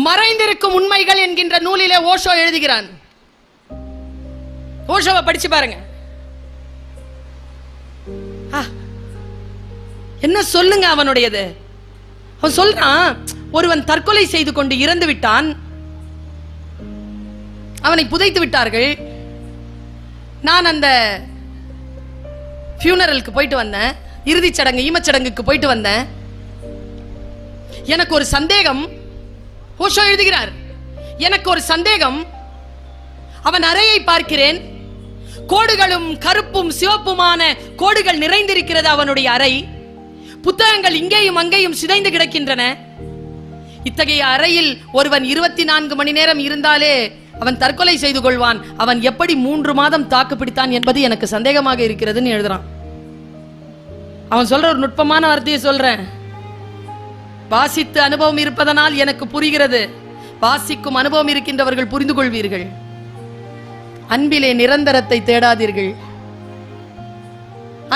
மறைந்திருக்கும் உண்மைகள் என்கின்ற நூலிலே ஓஷோ எழுதுகிறான். ஓஷோவை படிச்சு பாருங்க. என்ன சொல்லுங்க அவனுடையது. அவன் சொல்றான், ஒருவன் தற்கொலை செய்து கொண்டு இறந்து விட்டான், அவனை புதைத்து விட்டார்கள். நான் அந்த ஃபியூனரலுக்கு போயிட்டு வந்தேன், இறுதி சடங்கு ஈமச்சடங்குக்கு போயிட்டு வந்தேன். எனக்கு ஒரு சந்தேகம். ஓஷோ எழுதுகிறார், எனக்கு ஒரு சந்தேகம். அவன் அறையை பார்க்கிறேன், கோடுகளும் கருப்பும் சிவப்புமான கோடுகள் நிறைந்திருக்கிறது அவனுடைய அறை. புத்தகங்கள் இங்கேயும் அங்கேயும் சிதைந்து கிடக்கின்றன. இத்தகைய அறையில் ஒருவன் 24 மணி நேரம் இருந்தாலே அவன் தற்கொலை செய்து கொள்வான். அவன் எப்படி 3 மாதம் தாக்கு பிடித்தான் என்பது எனக்கு சந்தேகமாக இருக்கிறதுன்னு எழுதுறான். அவன் சொல்ற ஒரு நுட்பமான வார்த்தையை சொல்றேன். வாசித்து அனுபவம் இருப்பதனால் எனக்கு புரிகிறது. வாசிக்கும் அனுபவம் இருக்கின்றவர்கள் புரிந்து கொள்வீர்கள். அன்பிலே நிரந்தரத்தை தேடாதீர்கள்.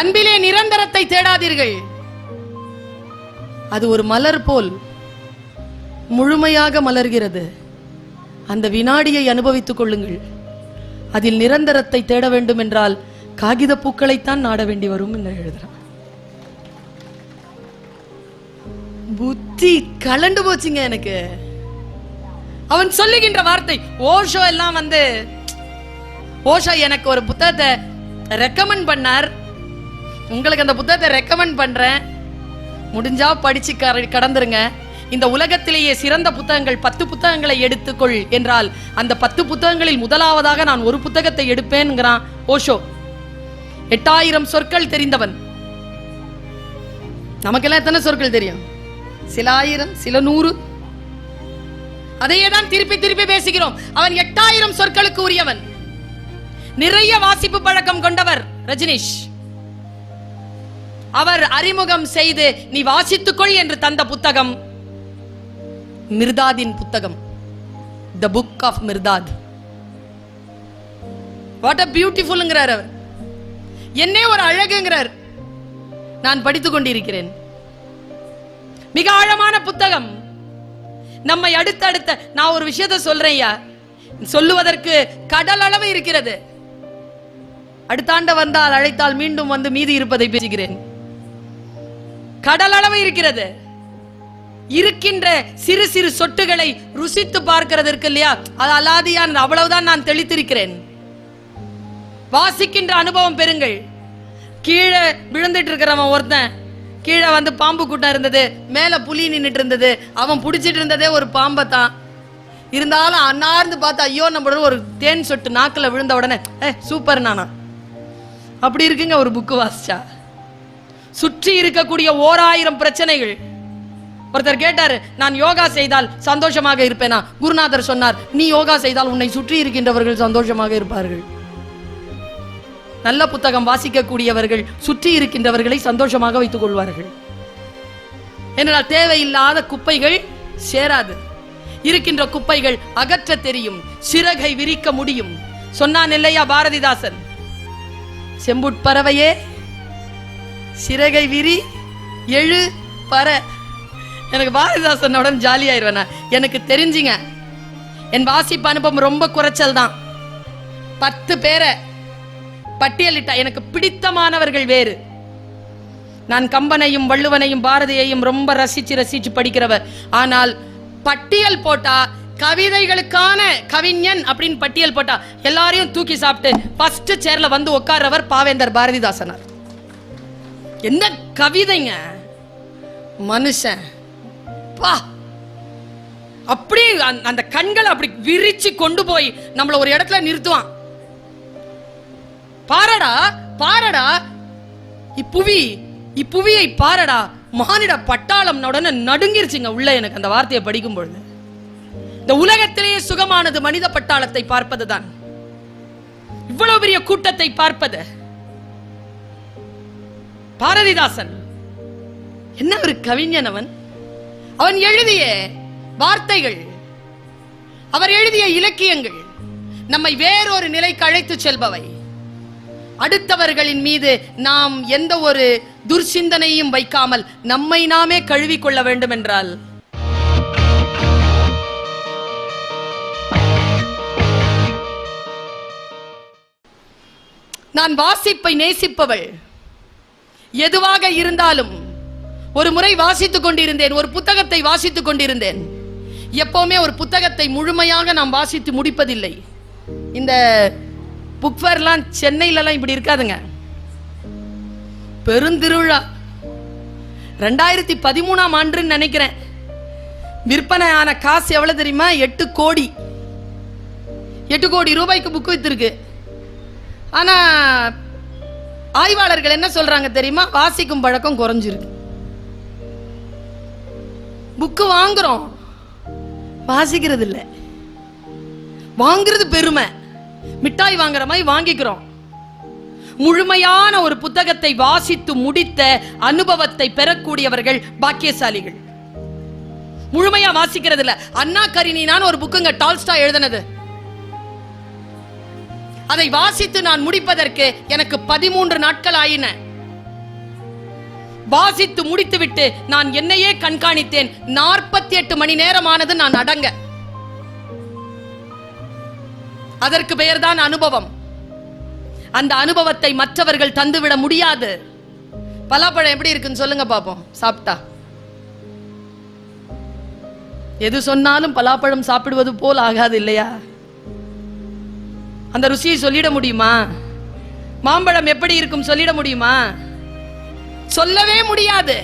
அன்பிலே நிரந்தரத்தை தேடாதீர்கள். அது ஒரு மலர் போல் முழுமையாக மலர்கிறது. அந்த வினாடியை அனுபவித்துக் கொள்ளுங்கள். அதில் நிரந்தரத்தை தேட வேண்டும் என்றால் காகித பூக்களைத்தான் நாட வேண்டி வரும் என்று எழுதுறான். புத்தி கலண்டு போச்சுங்க எனக்கு. அவன் சொல்லுகின்ற வார்த்தை. ஓஷோ எல்லாம் ஓஷோ எனக்கு ஒரு புத்தகத்தை ரெக்கமெண்ட் பண்ணார். உங்களுக்கு அந்த புத்தகத்தை ரெக்கமெண்ட் பண்றேன், முடிஞ்சா படிச்சு கடந்துருங்க. இந்த உலகத்திலேயே சிறந்த புத்தகங்கள் 10 புத்தகங்களை எடுத்துக்கொள் என்றால் அந்த 10 புத்தகங்களில் முதலாவதாக நான் ஒரு புத்தகத்தை எடுப்பேன்ங்கிறான் ஓஷோ. 8000 சொற்கள் தெரிந்தவன். நமக்கெல்லாம் எத்தனை சொற்கள் தெரியும்? சில 1000, சில 100. அதையே தான் திருப்பி திருப்பி பேசுகிறோம். அவன் 8000 சொற்களுக்கு உரியவன். நிறைய வாசிப்பு பழக்கம் கொண்டவர் ரஜினிஷ். அவர் அறிமுகம் செய்து நீ வாசித்துக்கொள் என்று தந்த புத்தகம் மிர்தாதின் புத்தகம், the book of Mirdad. What a பியூட்டிஃபுல்ங்கிறார் அவர். என்னே ஒரு அழகுங்கிறார். நான் படித்துக் கொண்டிருக்கிறேன். மிக ஆழமான புத்தகம். நம்மை அடுத்தடுத்த நான் ஒரு விஷயத்தை சொல்றேன், சொல்லுவதற்கு கடல் அளவு இருக்கிறது. அடுத்தாண்ட வந்தால் அழைத்தால் மீண்டும் வந்து மீதி இருப்பதை பேசுகிறேன். கடல் அளவு இருக்கிறது. இருக்கின்ற சிறு சிறு சொட்டுகளை ருசித்து பார்க்கிறதற்கு இல்லையா, அது அலாதியான அவ்வளவுதான் நான் தெளித்திருக்கிறேன். வாசிக்கின்ற அனுபவம் பெறுங்கள். கீழே விழுந்துட்டு இருக்கிறவன் ஒருத்தன், கீழே வந்து பாம்பு கூட்டம் இருந்தது, மேல புலி நின்றுட்டு இருந்தது, அவன் பிடிச்சிட்டு இருந்ததே ஒரு பாம்பை தான். இருந்தாலும் அன்னார்ந்து பார்த்தா ஐயோ நம்ம ஒரு தேன் சொட்டு நாக்கில் விழுந்த உடனே சூப்பர் நானா. அப்படி இருக்குங்க ஒரு புக்கு வாசிச்சா. சுற்றி இருக்கக்கூடிய 1000 பிரச்சனைகள். ஒருத்தர் கேட்டாரு, நான் யோகா செய்தால் சந்தோஷமாக இருப்பேனா? குருநாதர் சொன்னார், நீ யோகா செய்தால் உன்னை சுற்றி இருக்கின்றவர்கள் சந்தோஷமாக இருப்பார்கள். நல்ல புத்தகம் வாசிக்கக்கூடியவர்கள் சுற்றி இருக்கின்றவர்களை சந்தோஷமாக வைத்துக் கொள்வார்கள். ஏனென்றால் தேவையில்லாத குப்பைகள் சேராது. இருக்கின்ற குப்பைகள் அகற்ற தெரியும், சிறகை விரிக்க முடியும். சொன்னான் இல்லையா பாரதிதாசன், செம்புட்பறவையே சிறகை விரி எழு பற. எனக்கு பாரதிதாசனோட ஜாலி ஆயிடுவேன். எனக்கு தெரிஞ்சுங்க, என் வாசிப்பு அனுபவம் ரொம்ப குறைச்சல் தான். 10 பேரை பட்டியலிட்டா எனக்கு பிடித்தமானவர்கள் வேறு. நான் கம்பனையும் வள்ளுவனையும் பாரதியையும் ரொம்ப ரசிச்சு படிக்கிறவர். ஆனால் பட்டியல் போட்டா கவிதைகளுக்கான கவிஞன் அப்படின்னு பட்டியல் போட்டா எல்லாரையும் தூக்கி சாப்பிட்டு ஃபர்ஸ்ட் சேர்ல வந்து உட்கார்றவர் பாவேந்தர் பாரதிதாசனார். என்ன கவிதைங்க மனுஷன் பா. அப்படி அந்த கண்களை அப்படி விரிச்சு கொண்டு போய் நம்மள ஒரு இடத்துல நிறுத்துவான். பாரடா பாரடா இப்புவியை பாரடா. மானிட பட்டாளம் உடனே நடுங்கிருச்சுங்க உள்ள எனக்கு அந்த வார்த்தையை படிக்கும் பொழுது. இந்த உலகத்திலேயே சுகமானது மனித பட்டாளத்தை பார்ப்பதுதான். இவ்வளவு பெரிய கூட்டத்தை பார்ப்பது. பாரதிதாசன் என்ன ஒரு கவிஞன். அவன் எழுதிய வார்த்தைகள், அவர் எழுதிய இலக்கியங்கள் நம்மை வேறொரு நிலைக்கு அழைத்து செல்பவை. அடுத்தவர்களின் மீது நாம் எந்த ஒரு துர்சிந்தனையும் வைக்காமல் நம்மை நாமே கழுவிக்கொள்ள வேண்டும் என்றால் நான் வாசிப்பை நேசிப்பவள். எதுவாக இருந்தாலும் ஒரு முறை வாசித்துக் கொண்டிருந்தேன், ஒரு புத்தகத்தை வாசித்துக் கொண்டிருந்தேன். எப்பவுமே ஒரு புத்தகத்தை முழுமையாக நாம் வாசித்து முடிப்பதில்லை. இந்த புக் ஃபேர்லாம் சென்னையிலலாம் இப்படி இருக்காதுங்க, பெருந்திருவிழா. 2013ஆம் ஆண்டுன்னு நினைக்கிறேன். விற்பனை ஆன காசு எவ்வளவு தெரியுமா? 8 கோடி ரூபாய்க்கு புக் வித்திருக்கு. ஆனா ஆய்வாளர்கள் என்ன சொல்றாங்க தெரியுமா? வாசிக்கும் பழக்கம் குறைஞ்சிருக்கு. புக்கு வாங்குறோம், வாசிக்கிறது இல்லை. வாங்குறது பெருமை, மிட்டாய் வாங்குற மாதிரி வாங்கிக்கிறோம். முழுமையான ஒரு புத்தகத்தை வாசித்து முடித்த அனுபவத்தை பெறக்கூடியவர்கள் பாக்கியசாலிகள். முழுமையா வாசிக்கிறது இல்ல. அண்ணா கரீனினான்னு ஒரு புக்குங்க, டால்ஸ்டாய் எழுதினது. அதை வாசித்து நான் முடிப்பதற்கு எனக்கு 13 நாட்கள் ஆயின. வாசித்து முடித்துவிட்டு நான் என்னையே கண்காணித்தேன். 48 மணி நேரமானது நான் அடங்க. அதற்கு பெயர்தான் அனுபவம். அந்த அனுபவத்தை மற்றவர்கள் தந்துவிட முடியாது. பலாப்பழம் எப்படி இருக்குன்னு சொல்லுங்க பாப்போம். சாப்பிட்டா எது சொன்னாலும் பலாப்பழம் சாப்பிடுவது போல் ஆகாது இல்லையா? அந்த ருசியை சொல்லிட முடியுமா? மாம்பழம் எப்படி இருக்கும் சொல்லிட முடியுமா? சொல்லவே முடியாது.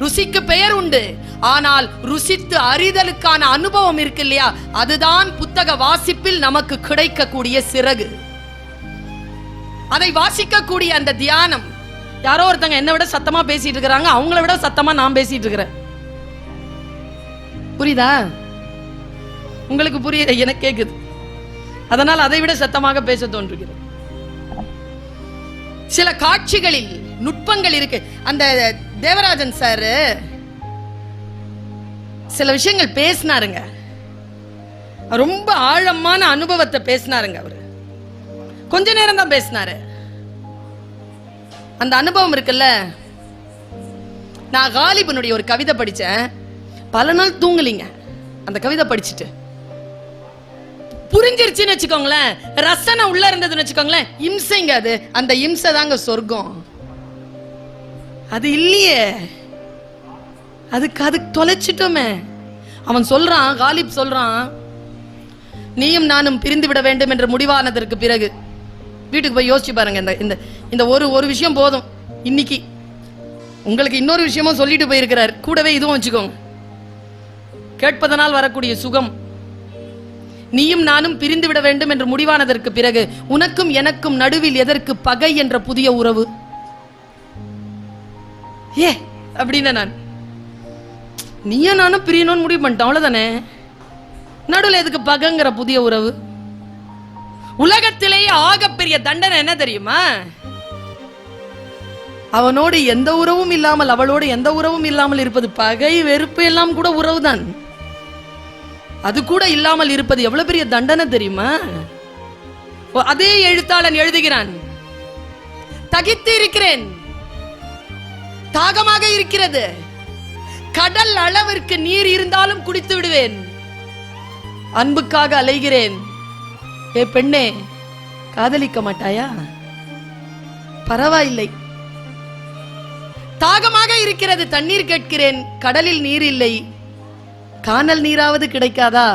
ருசிக்கு பெயர் உண்டு, ஆனால் ருசித்து அறிதலுக்கான அனுபவம் இருக்கு இல்லையா? அதுதான் புத்தக வாசிப்பில் நமக்கு கிடைக்கக்கூடிய சிறகு. அதை வாசிக்கக்கூடிய அந்த தியானம். யாரோ ஒருத்தங்க என்னை விட சத்தமா பேசிட்டு இருக்கிறாங்க, அவங்கள விட சத்தமா நான் பேசிட்டு இருக்கிறேன். புரியுதா? உங்களுக்கு புரியுது, எனக்கு கேக்குது. அதனால் அதை விட சத்தமாக பேச தோன்றுகிறது. சில காட்சிகளில் நுட்பங்கள் இருக்கு. அந்த தேவராஜன் சார் சில விஷயங்கள் பேசினாருங்க, ரொம்ப ஆழமான அனுபவத்தை பேசினாருங்க. அவரு கொஞ்ச நேரம் தான் பேசினாரு. அந்த அனுபவம் இருக்குல்ல. நான் காலிபனுடைய ஒரு கவிதை படிச்சேன், பல நாள் தூங்கலிங்க. அந்த கவிதை படிச்சுட்டு புரிஞ்சிருச்சுன்னு வச்சுக்கோங்களேன், ரசனை உள்ள இருந்ததுன்னு வச்சுக்கோங்களேன், இம்சைங்க அது. அந்த இம்சை தாங்க சொர்க்கம். அது இல்லையே, அதுக்கு தொலைச்சிட்டோமே. அவன் சொல்றான், காலிப் சொல்றான், நீயும் நானும் பிரிந்து விட வேண்டும் என்று முடிவானதற்கு பிறகு வீட்டுக்கு போய் யோசிச்சு பாருங்க. இந்த ஒரு விஷயம் போதும். இன்னைக்கு உங்களுக்கு இன்னொரு விஷயமும் சொல்லிட்டு போயிருக்கிறார், கூடவே இதுவும் வச்சுக்கோங்க. கேட்பதனால் வரக்கூடிய சுகம். நீயும் நானும் பிரிந்து விட வேண்டும் என்று முடிவானதற்கு பிறகு உனக்கும் எனக்கும் நடுவில் எதற்கு பகை என்ற புதிய உறவு? ஏ அப்படின்னு நான் நீயும் நானும் பிரியணும்னு முடிவு பண்ணிட்டோம், அவ்வளவுதானே. நடுவில் எதுக்கு பகைங்கிற புதிய உறவு? உலகத்திலேயே ஆகப்பெரிய தண்டனை என்ன தெரியுமா? அவனோடு எந்த உறவும் இல்லாமல், அவளோடு எந்த உறவும் இல்லாமல் இருப்பது. பகை வெறுப்பு எல்லாம் கூட உறவுதான். அது கூட இல்லாமல் இருப்பது எவ்வளவு பெரிய தண்டனை தெரியுமா? அதே எழுத்தாளன் எழுதுகிறான், தகித்து இருக்கிறேன், தாகமாக இருக்கிறது, கடல் அளவிற்கு நீர் இருந்தாலும் குடித்து விடுவேன், அன்புக்காக அலைகிறேன். ஏ பெண்ணே, காதலிக்க மாட்டாயா? பரவாயில்லை. தாகமாக இருக்கிறது, தண்ணீர் கேட்கிறேன், கடலில் நீர் இல்லை, காணல் நீராவது கிடைக்காதா?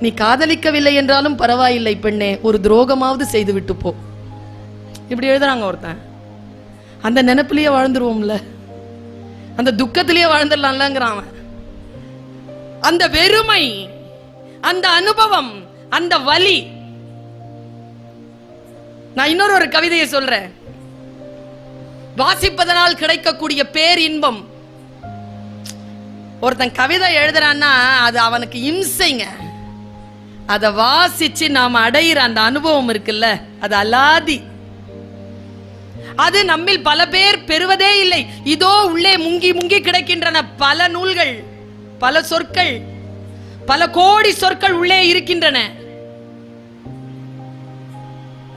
நீ காதலிக்கவில்லை என்றாலும் பரவாயில்லை பெண்ணே, ஒரு துரோகமாவது செய்து விட்டு போ. இப்படி எழுதுறாங்க ஒருத்தன். அந்த நினைப்பிலேயே வாழ்ந்துருவோம்ல, அந்த துக்கத்திலேயே வாழ்ந்துடலாம்லங்கிறான். அந்த வெறுமை, அந்த அனுபவம், அந்த வலி. நான் இன்னொரு கவிதையை சொல்றேன். வாசிப்பதனால் கிடைக்கக்கூடிய பேரின்பம். ஒருத்தன் கவிதை எழுதுறான்னா அது அவனுக்கு இம்சைங்க. அதை வாசிச்சு நாம அடையிற அந்த அனுபவம் இருக்குல்ல, அது அலாதி. அது நம்மில் பல பேர் பெறுவதே இல்லை. இதோ உள்ளே முங்கி முங்கி கிடக்கின்றன பல நூல்கள், பல சொற்கள், பல கோடி சொற்கள் உள்ளே இருக்கின்றன.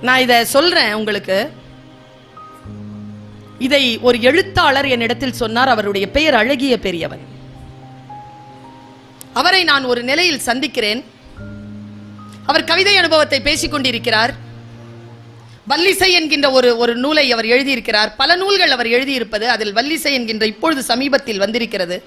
நான் இதை சொல்றேன் உங்களுக்கு. இதை ஒரு எழுத்தாளர் என்னிடத்தில் சொன்னார். அவருடைய பெயர் அழகிய பெரியவன். அவரை நான் ஒரு நிலையில் சந்திக்கிறேன். அவர் கவிதை அனுபவத்தை பேசிக் கொண்டிருக்கிறார். வல்லிசை என்கின்ற ஒரு நூலை அவர் எழுதியிருக்கிறார். பல நூல்கள் அவர் எழுதியிருப்பது, அதில் வல்லிசை என்கின்ற இப்பொழுது சமீபத்தில் வந்திருக்கிறது.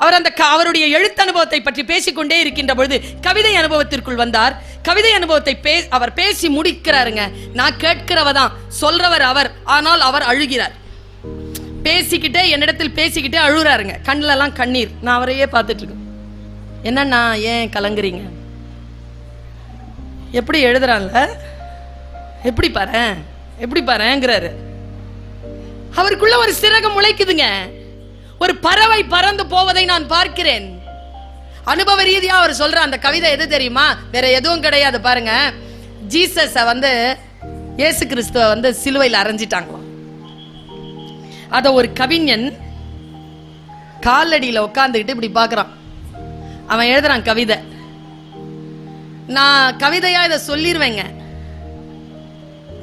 அவர் அவருடைய எழுத்து அனுபவத்தை பற்றி பேசிக்கொண்டே இருக்கின்ற பொழுது கவிதை அனுபவத்திற்குள் வந்தார். கவிதை அனுபவத்தை அவர் பேசி முடிக்கிறாருங்க. நான் கேட்கிறவதான், சொல்றவர் அவர், ஆனால் அவர் அழுகிறார். பேசிக்கிட்டே என்னிடத்தில் பேசிக்கிட்டே அழுகிறாருங்க. கண்ணில எல்லாம் கண்ணீர். நான் அவரையே பார்த்துட்டு இருக்கேன். என்னன்னா ஏன் கலங்குறீங்க? எப்படி எழுதுறான்ல, எப்படி பாருங்கிறாரு. அவருக்குள்ள ஒரு சிறகம் முளைக்குதுங்க. ஒரு பறவை பறந்து போவதை நான் பார்க்கிறேன். அனுபவ ரீதியா அவர் சொல்ற அந்த கவிதை எது தெரியுமா? வேற எதுவும் கிடையாது. பாருங்க, ஜீசஸ இயேசு கிறிஸ்துவ சிலுவையில் அரைஞ்சிட்டாங்களாம். அத ஒரு கவிஞன் காலடியில உட்கார்ந்துகிட்டு இப்படி பாக்குறான். அவன் எழுதுறான் கவிதை. நான் கவிதையா இதை சொல்லிருவேங்க.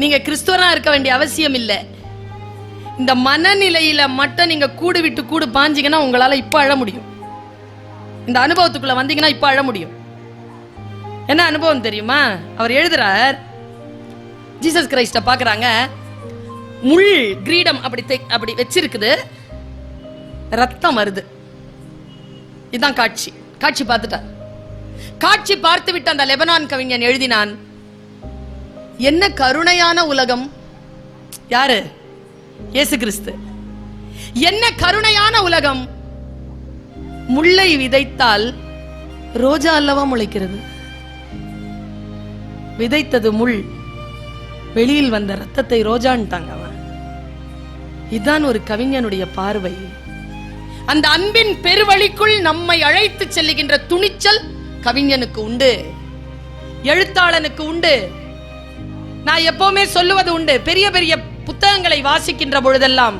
நீங்க கிறிஸ்துவனா இருக்க வேண்டிய அவசியம் இல்லை. இந்த மனநிலையில மட்டும் நீங்க கூடு விட்டு கூடு பாஞ்சிங்கன்னா உங்களால இப்ப அழ முடியும். இந்த அனுபவத்துக்குள்ள வந்தீங்கன்னா இப்ப அழ முடியும். என்ன அனுபவம் தெரியுமா? அவர் எழுதுறார், ஜீசஸ் கிரைஸ்ட பாக்குறாங்க. முள் கிரீடம் அப்படி வச்சிருக்குது, ரத்தம் வருது. இதுதான் காட்சி. காட்சி பார்த்துட்டார். காட்சி பார்த்து விட்டு அந்த லெபனான் கவிஞன் எழுதினான், என்ன கருணையான உலகம். யாரு? இயேசு கிறிஸ்து. என்ன கருணையான உலகம். முல்லை விதைத்தால் ரோஜா அல்லவா முளைக்கிறது. விதைத்தது முள், வெளியில் வந்த ரத்தத்தை ரோஜான்ட்டாங்க. அவன் இதுதான் ஒரு கவிஞனுடைய பார்வை. அந்த அன்பின் பெருவழிக்குள் நம்மை அழைத்து செல்லுகின்ற துணிச்சல் கவிஞனுக்கு உண்டு, எழுத்தாளனுக்கு உண்டு. நான் எப்பவுமே சொல்லுவது உண்டு, பெரிய பெரிய புத்தகங்களை வாசிக்கின்ற பொழுதெல்லாம்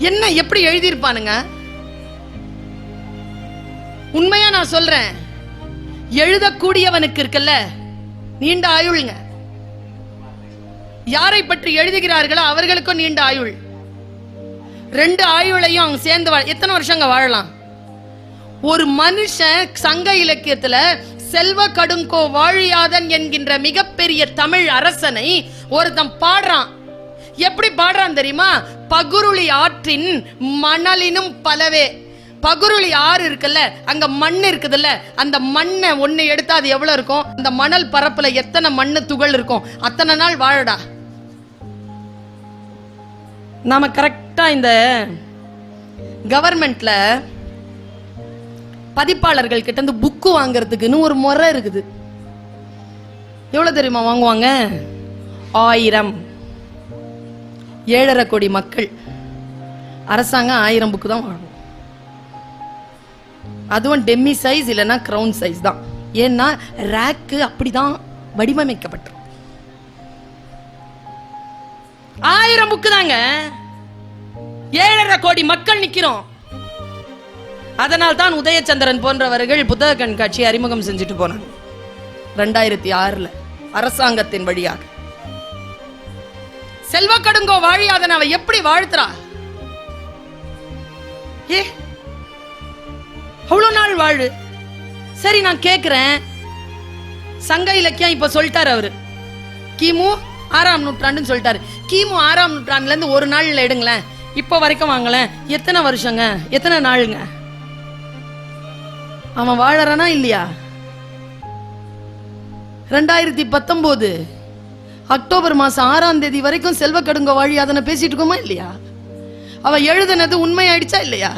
என்ன எப்படி எழுதியிருப்பானுங்க. உண்மையா நான் சொல்றேன், எழுதக்கூடியவனுக்கு இருக்குல்ல நீண்ட ஆயுள்ங்க. யாரை பற்றி எழுதுகிறார்களோ அவர்களுக்கும் நீண்ட ஆயுள். 2 ஆயுளையும் அவங்க சேர்ந்து எத்தனை வருஷங்க வாழலாம்? ஒரு மனுஷன் சங்க இலக்கியத்துல செல்வ கடுங்கோ வாழியாதன் என்கின்ற மிகப்பெரிய தமிழ் அரசனை ஒருத்தன் பாடுறான். எப்படி பாடுறான் தெரியுமா? பகுருளி ஆற்றின் மணலினும் பலவே. பகுருளி ஆறு இருக்குல்ல, அங்க மண் இருக்குதுல்ல, அந்த மண்ணை ஒண்ணு எடுத்தா அது எவ்வளவு இருக்கும்? அந்த மணல் பரப்புல எத்தனை மண்ணு துகள் இருக்கும்? அத்தனை நாள் வாழடா. நாம கரெக்டா இந்த கவர்மெண்ட்ல பதிப்பாளர்கள் கிட்ட இருந்து புக்கு வாங்கறதுக்குன்னு ஒரு முறை இருக்குது. எவ்வளவு தெரியுமா வாங்குவாங்க? 1000. 7.5 கோடி மக்கள். அரசாங்கம் 1000 புக்கு தான் வாங்கும். அதுவும் டெம்மி சைஸ் இல்லைன்னா கிரவுன் சைஸ் தான். ஏன்னா ரேக்கு அப்படிதான் வடிவமைக்கப்பட்டு 1000 புக்கு தாங்க. 7.5 கோடி மக்கள் நிக்கிறோம். அதனால் தான் உதயச்சந்திரன் போன்றவர்கள் புத்தக கண்காட்சி அறிமுகம் செஞ்சுட்டு போனாங்க 2006 அரசாங்கத்தின் வழியாக. செல்வ கடுங்கோ வாழியாதன் அவ எப்படி வாழ்த்துறா? அவ்வளவு நாள் வாழு. சரி, நான் கேக்குறேன், சங்க இலக்கியம் இப்ப சொல்லிட்டாரு அவரு, கிமு 6ஆம் நூற்றாண்டுன்னு சொல்லிட்டாரு. கிமு 6ஆம் நூற்றாண்டுல இருந்து ஒரு நாள்ல எடுங்களேன், இப்ப வரைக்கும் வாங்கல, எத்தனை வருஷங்க, எத்தனை நாளுங்க? அவன் வாழறானா இல்லையா? 2019 அக்டோபர் மாசம் 6ஆம் தேதி வரைக்கும் செல்வ கடுங்கோ வாழியாதனை பேசிட்டு இருக்கோமா இல்லையா? அவன் எழுதுனது உண்மை ஆயிடுச்சா இல்லையா?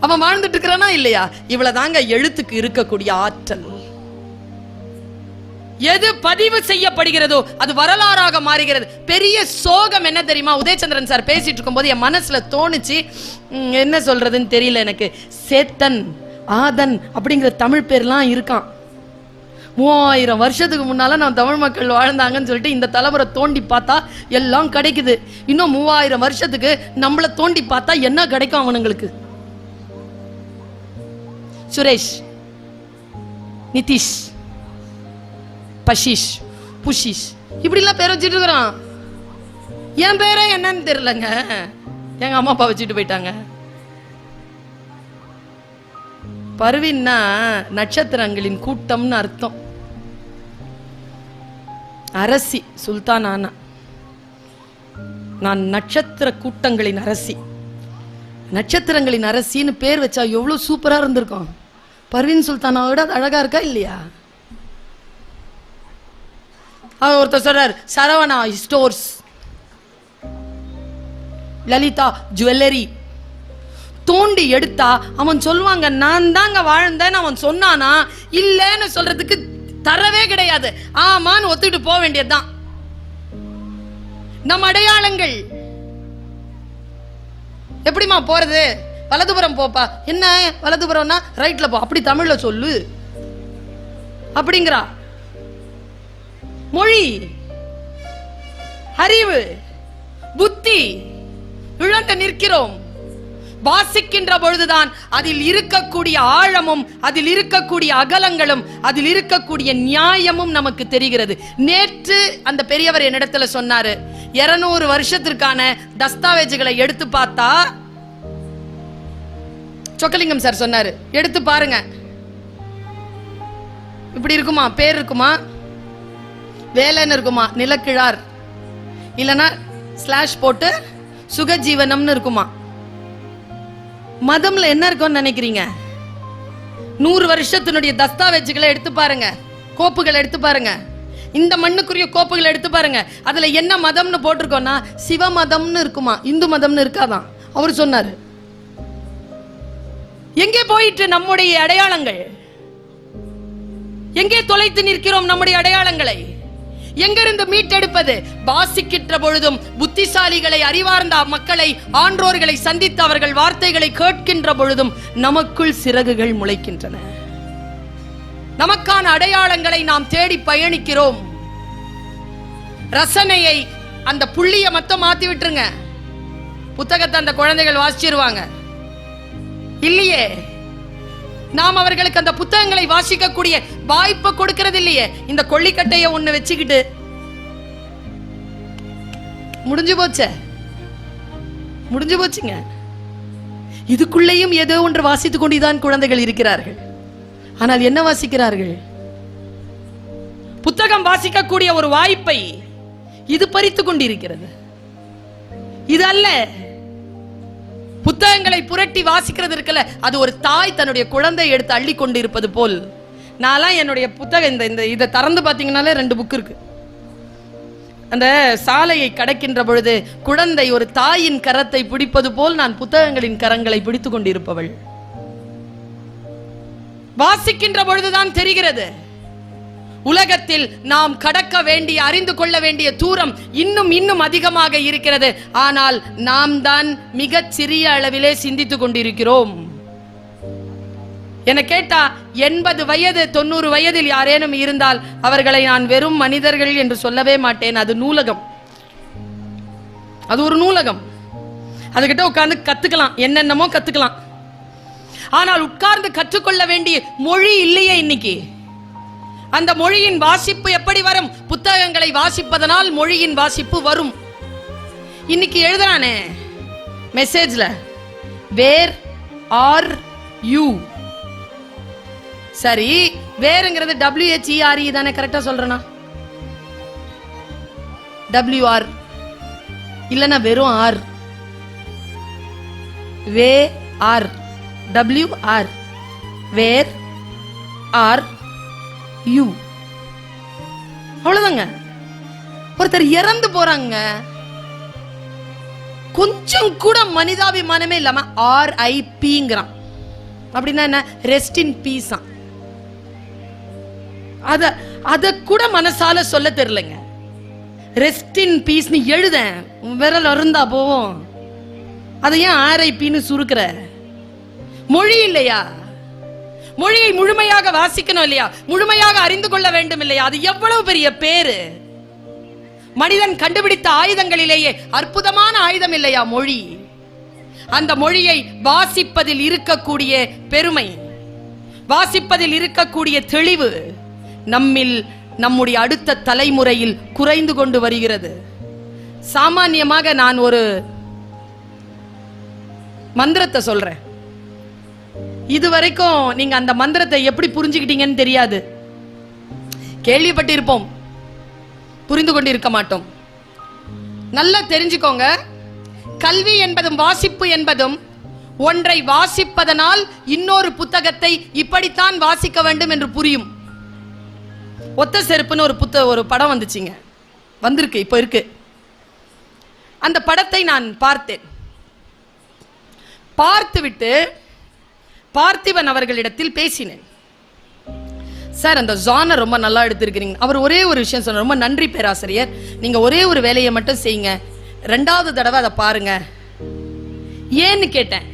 அவன் வாழ்ந்துட்டு இருக்கிறானா இல்லையா? இவ்வளவுதாங்க எழுத்துக்கு இருக்கக்கூடிய ஆற்றல். எது பதிவு செய்யப்படுகிறதோ அது வரலாறாக மாறுகிறது. பெரிய சோகம் என்ன தெரியுமா? உதயச்சந்திரன் சார் பேசிட்டு இருக்கும் போது என் மனசுல தோணுச்சு, என்ன சொல்றதுன்னு தெரியல எனக்கு. சேத்தன், ஆதன் அப்படிங்கிற தமிழ் பேர்லாம் இருக்கான். 3000 வருஷத்துக்கு முன்னால நான் தமிழ் மக்கள் வாழ்ந்தாங்கன்னு சொல்லிட்டு இந்த தலைமுறை தோண்டி பார்த்தா எல்லாம் கிடைக்குது. இன்னும் 3000 வருஷத்துக்கு நம்மள தோண்டி பார்த்தா என்ன கிடைக்கும் அவனுங்களுக்கு? சுரேஷ், நிதிஷ், பஷிஷ், புஷிஷ் இப்படிலாம் பேர் வச்சுட்டு இருக்கிறான். என் பேரை என்னன்னு தெரியலங்க, எங்க அம்மா அப்பா வச்சுட்டு போயிட்டாங்க. பருவின்னா நட்சத்திரங்களின் கூட்டம்னு அர்த்தம். அரசி சுல்தான் ஆனா. நான் நட்சத்திர கூட்டங்களின் அரசி. நட்சத்திரங்களின் அரசின்னு பேர் வச்சா எவ்வளவு சூப்பரா இருந்திருக்கும். பர்வீன் சுல்தானாவோட அழகா இருக்கா இல்லையா? ஒருத்தர் சொல்றார் சரவணா ஸ்டோர்ஸ், லலிதா ஜுவல்லரி. தோண்டி எடுத்தா அவன் சொல்லுவாங்க நான் தாங்க வாழ்ந்தேன்னு அவன் சொன்னானா, இல்லன்னு சொல்றதுக்கு தரவே கிடையாது. ஆமான்னு ஒத்துக்கிட்டு போக வேண்டியதுதான். நம் அடையாளங்கள் எப்படிமா போறது? வலதுபுறம் போப்பா. என்ன வலதுபுறம்னா ரைட்ல போ, அப்படி தமிழ்ல சொல்லு அப்படிங்கிறா. மொழி, அறிவு, புத்தி இழந்து நிற்கிறோம். வாசிக்கின்ற பொழுதுதான் அதில் இருக்கக்கூடிய ஆழமும் அதில் இருக்கக்கூடிய அகலங்களும் அதில் இருக்கக்கூடிய நியாயமும் நமக்கு தெரிகிறது. நேற்று அந்த பெரியவர் என்னிடத்துல சொன்னாரு, 200 வருஷத்திற்கான தஸ்தாவேஜுகளை எடுத்து பார்த்தா, சொக்கலிங்கம் சார் சொன்னாரு, எடுத்து பாருங்க இப்படி இருக்குமா, பேர் இருக்குமா, வேலைன்னு இருக்குமா, நிலக்கிழார் இல்லனா ஸ்லாஷ் போட்டு சுகஜீவனம்னு இருக்குமா. மதம்ல என்ன இருக்கும்னு நினைக்கிறீங்க? 100 வருஷத்தினுடைய தஸ்தாவேஜுகளை எடுத்து பாருங்க, கோப்புகள் எடுத்து பாருங்க, இந்த மண்ணுக்குரிய கோப்புகளை எடுத்து பாருங்க. அதுல என்ன மதம்னு போட்டிருக்கோம்னா சிவ மதம்னு இருக்குமா, இந்து மதம்னு இருக்காதான். அவர் சொன்னாரு. எங்கே போயிட்டு நம்முடைய அடையாளங்கள்? எங்கே தொலைத்து நிற்கிறோம் நம்முடைய அடையாளங்களை? எங்கிருந்து மீட்டெடுப்பது? வாசிக்கின்ற பொழுதும் புத்திசாலிகளை, அறிவார்ந்த மக்களை, ஆன்றோர்களை சந்தித்து அவர்கள் வார்த்தைகளை கேட்கின்ற பொழுதும் நமக்குள் சிறகுகள் முளைக்கின்றன. நமக்கான அடையாளங்களை நாம் தேடி பயணிக்கிறோம். ரசனையை, அந்த புள்ளிய மொத்தம் மாத்தி விட்டுருங்க. புத்தகத்தை அந்த குழந்தைகள் வாசிச்சிருவாங்க இல்லையே. நாம் அவர்களுக்கு அந்த புத்தகங்களை வாசிக்கக்கூடிய வாய்ப்பை கொடுக்கிறது இல்லையே. இந்த கொள்ளிக்கட்டைய ஒண்ணு வச்சுக்கிட்டு முடிஞ்சு போச்சுங்க. இதுக்குள்ளேயும் ஏதோ ஒன்று வாசித்துக் கொண்டுதான் குழந்தைகள் இருக்கிறார்கள். ஆனால் என்ன வாசிக்கிறார்கள்? புத்தகம் வாசிக்கக்கூடிய ஒரு வாய்ப்பை இது பறித்துக் கொண்டிருக்கிறது. இது அல்ல. புத்தகங்களை புரட்டி வாசிக்கிறது இருக்கல, அது ஒரு தாய் தன்னுடைய குழந்தையை எடுத்து அள்ளி கொண்டு இருப்பது போல். நான்லாம் என்னுடைய புத்தகம் இந்த இதை திறந்து பார்த்தீங்கன்னாலே 2 புக் இருக்கு. அந்த சாலையை கடக்கின்ற பொழுது குழந்தை ஒரு தாயின் கரத்தை பிடிப்பது போல் நான் புத்தகங்களின் கரங்களை பிடித்துக் கொண்டிருப்பவள். வாசிக்கின்ற பொழுதுதான் தெரிகிறது உலகத்தில் நாம் கடக்க வேண்டிய, அறிந்து கொள்ள வேண்டிய தூரம் இன்னும் அதிகமாக இருக்கிறது. ஆனால் நாம் தான் மிகச் சிறிய அளவிலே சிந்தித்துக் கொண்டிருக்கிறோம். என கேட்டா 80 வயது 90 வயதில் யாரேனும் இருந்தால் அவர்களை நான் வெறும் மனிதர்கள் என்று சொல்லவே மாட்டேன். அது நூலகம், அது ஒரு நூலகம். அதுகிட்ட உட்கார்ந்து கத்துக்கலாம், என்னென்னமோ கத்துக்கலாம். ஆனால் உட்கார்ந்து கற்றுக்கொள்ள வேண்டிய மொழி இல்லையே இன்னைக்கு. அந்த மொழியின் வாசிப்பு எப்படி வரும்? புத்தகங்களை வாசிப்பதனால் மொழியின் வாசிப்பு வரும். இன்னைக்கு எழுதுறானே மெசேஜ்ல, வேர் ஆர் யூ. சரி, வேறுங்கிறது WHERE தானே, கரெக்டா சொல்றேனா? WR இல்லனா வெறும் ஆர். வே R, WR, where are you. அவ்வளவுதாங்க. ஒருத்தர் இறந்து போறாங்க, கொஞ்சம் கூட மனிதாபிமானமே இல்லாம RIPங்கிறான். அப்படின்னா என்ன? Rest in peace. அத கூட மனசால சொல்ல தெரியலங்க. ரெஸ்ட் இன் பீஸ் நீ எழுத விரல் இருந்தா போவோம். அதையும் RIPன்னு சுருக்கிற. மொழி இல்லையா? மொழியை முழுமையாக வாசிக்கணும் இல்லையா? முழுமையாக அறிந்து கொள்ள வேண்டும் இல்லையா? அது எவ்வளவு பெரிய பேரு! மனிதன் கண்டுபிடித்த ஆயுதங்களிலேயே அற்புதமான ஆயுதம் இல்லையா மொழி? அந்த மொழியை வாசிப்பதில் இருக்கக்கூடிய பெருமை, வாசிப்பதில் இருக்கக்கூடிய தெளிவு நம்மில், நம்முடைய அடுத்த தலைமுறையில் குறைந்து கொண்டு வருகிறது. சாமான்யமாக நான் ஒரு மந்திரத்தை சொல்றேன். இதுவரைக்கும் நீங்க அந்த மந்திரத்தை எப்படி புரிஞ்சுக்கிட்டீங்கன்னு தெரியாது. கேள்விப்பட்டிருப்போம், புரிந்து கொண்டு இருக்க மாட்டோம். நல்லா தெரிஞ்சுக்கோங்க, கல்வி என்பதும் வாசிப்பு என்பதும் ஒன்றை வாசிப்பதனால் இன்னொரு புத்தகத்தை இப்படித்தான் வாசிக்க வேண்டும் என்று புரியும். ஒத்த செருப்புன்னு ஒரு படம் வந்துச்சுங்க, வந்திருக்கு, இப்போ இருக்கு. அந்த படத்தை நான் பார்த்தேன். பார்த்துவிட்டு பார்த்திபன் அவர்களிடத்தில் பேசினேன். சார், அந்த ஜானர் ரொம்ப நல்லா எடுத்திருக்கிறீங்க. அவர் ஒரே ஒரு விஷயம் சொன்னார், ரொம்ப நன்றி பேராசிரியர், நீங்க ஒரே ஒரு வேலையை மட்டும் செய்யுங்க, 2வது தடவை அதை பாருங்க. ஏன்னு கேட்டேன்.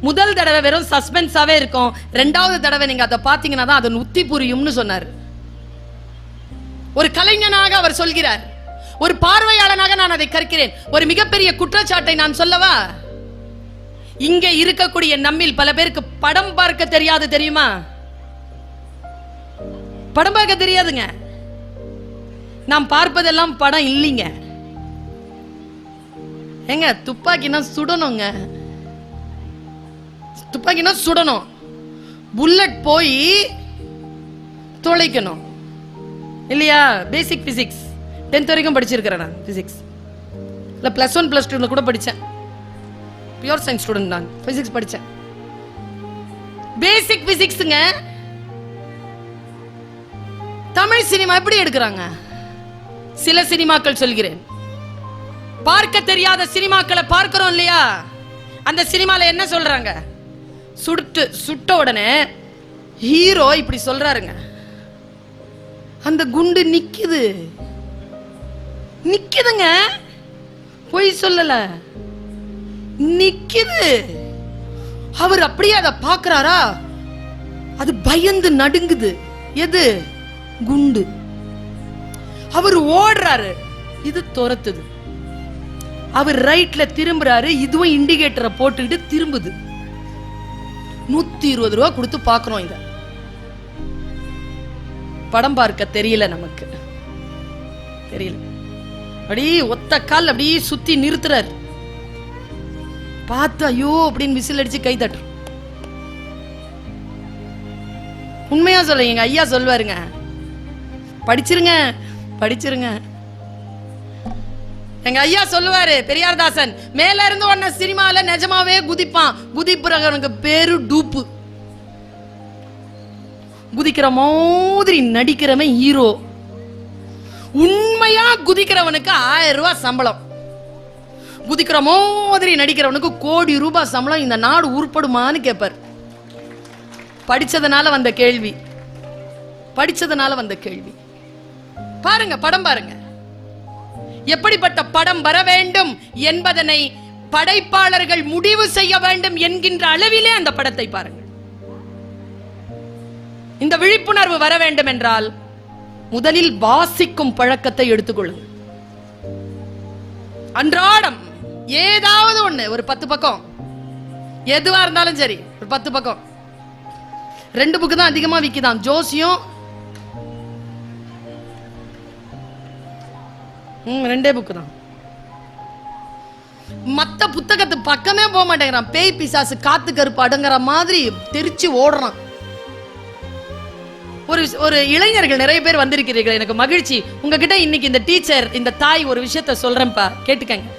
முதல் தடவை வெறும் சஸ்பென்ஸாவே இருக்கும், 2வது தடவை நீங்க அதை பார்த்தீங்கன்னா தான் அது உத்தி புரியும்னு சொன்னார். ஒரு கலைஞனாக அவர் சொல்கிறார், ஒரு பார்வையாளனாக நான் அதை கற்கிறேன். ஒரு மிகப்பெரிய குற்றச்சாட்டை நான் சொல்லவா? இங்கே இருக்கக்கூடிய நம்மில் பல பேருக்கு படம் பார்க்க தெரியாது, தெரியுமா? படம் பார்க்க தெரியாதுங்க. நாம் பார்ப்பதெல்லாம் படம் இல்லைங்க. ஏங்க, துப்பாக்கினா சுடணுங்க, துப்பாக்கினா சுடணும், புல்லட் போய் தொலைக்கணும் இல்லையா? பேசிக் பிசிக்ஸ் 10th வரைக்கும் படிச்சிருக்கிறேன் நான். பிசிக்ஸ் இல்லை, +1 +2 கூட படித்தேன். பியூர் சயின்ஸ் ஸ்டூடெண்ட் நான். பிசிக்ஸ் படித்தேன். பேசிக் பிசிக்ஸுங்க. தமிழ் சினிமா எப்படி எடுக்கிறாங்க? சில சினிமாக்கள் சொல்கிறேன், பார்க்க தெரியாத சினிமாக்களை பார்க்கிறோம் இல்லையா? அந்த சினிமால என்ன சொல்றாங்க? சுட்ட உடனே ஹீரோ இப்படி சொல்றாருங்க, அந்த குண்டு நிக்குதுங்க, பொய் சொல்லல, நிக்குது. அவர் அப்படியே அதை பார்க்கிறாரா, அது பயந்து நடுங்குது. எது? குண்டு. அவர் ஓடுறாரு, இது துரத்துது. அவர் ரைட்ல திரும்புறாரு, இதுவும் இண்டிகேட்டரை போட்டுக்கிட்டு திரும்புது. 120 ரூபா கொடுத்து பார்க்கிறோம். இத படம் பார்க்க தெரியல, நமக்கு தெரியல. அப்படியே ஒத்த கால் அப்படியே சுத்தி நிறுத்துறாரு. பார்த்து ஐயோ அப்படின்னு விசில் அடிச்சு கை தட்டுறோம். உண்மையா சொல்ல, எங்க ஐயா சொல்வாருங்க, படிச்சிருங்க. எங்க ஐயா சொல்லுவாரு, பெரியார்தாசன், மேல இருந்து ஒன்ன சினிமால நிஜமாவே குதிப்பான், குதிப்புறவனுக்கு பேரு டூப்பு. குதிக்கிற மாதிரி நடிக்கிறவன் ஹீரோ. உண்மையா குதிக்கிறவனுக்கு 1000 ரூபாய் சம்பளம், குதிக்கிற மாதிரி நடிக்கிறவனுக்கு ₹1 கோடி சம்பளம். இந்த நாடு உருப்படுமான்னு கேட்பார். படிச்சதுனால வந்த கேள்வி. பாருங்க, படம் பாருங்க. எப்படிப்பட்ட படம் வர வேண்டும் என்பதனை படைப்பாளர்கள் முடிவு செய்ய வேண்டும் என்கின்ற அளவிலே அந்த படத்தை பாருங்கள். இந்த விழிப்புணர்வு வர வேண்டும் என்றால் முதலில் வாசிக்கும் பழக்கத்தை எடுத்துக்கொள்ளுங்கள். அன்றாடம் ஏதாவது ஒண்ணு, ஒரு 10 பக்கம், எதுவா இருந்தாலும் சரி, ஒரு 10 பக்கம். 2 புக்கு தான் அதிகமா விக்குதான், ஜோசியம். 2 புக்கு தான். மத்த புத்தகத்து பக்கமே போக மாட்டேங்கிறான். பேய் பிசாசு காத்து கருப்பு அடங்குற மாதிரி தெரிச்சு ஓடுறான். ஒரு இளைஞர்கள் நிறைய பேர் வந்திருக்கிறீர்கள், எனக்கு மகிழ்ச்சி. உங்ககிட்ட இன்னைக்கு இந்த டீச்சர், இந்த தாய் ஒரு விஷயத்த சொல்றேன்ப்பா, கேட்டுக்கங்க.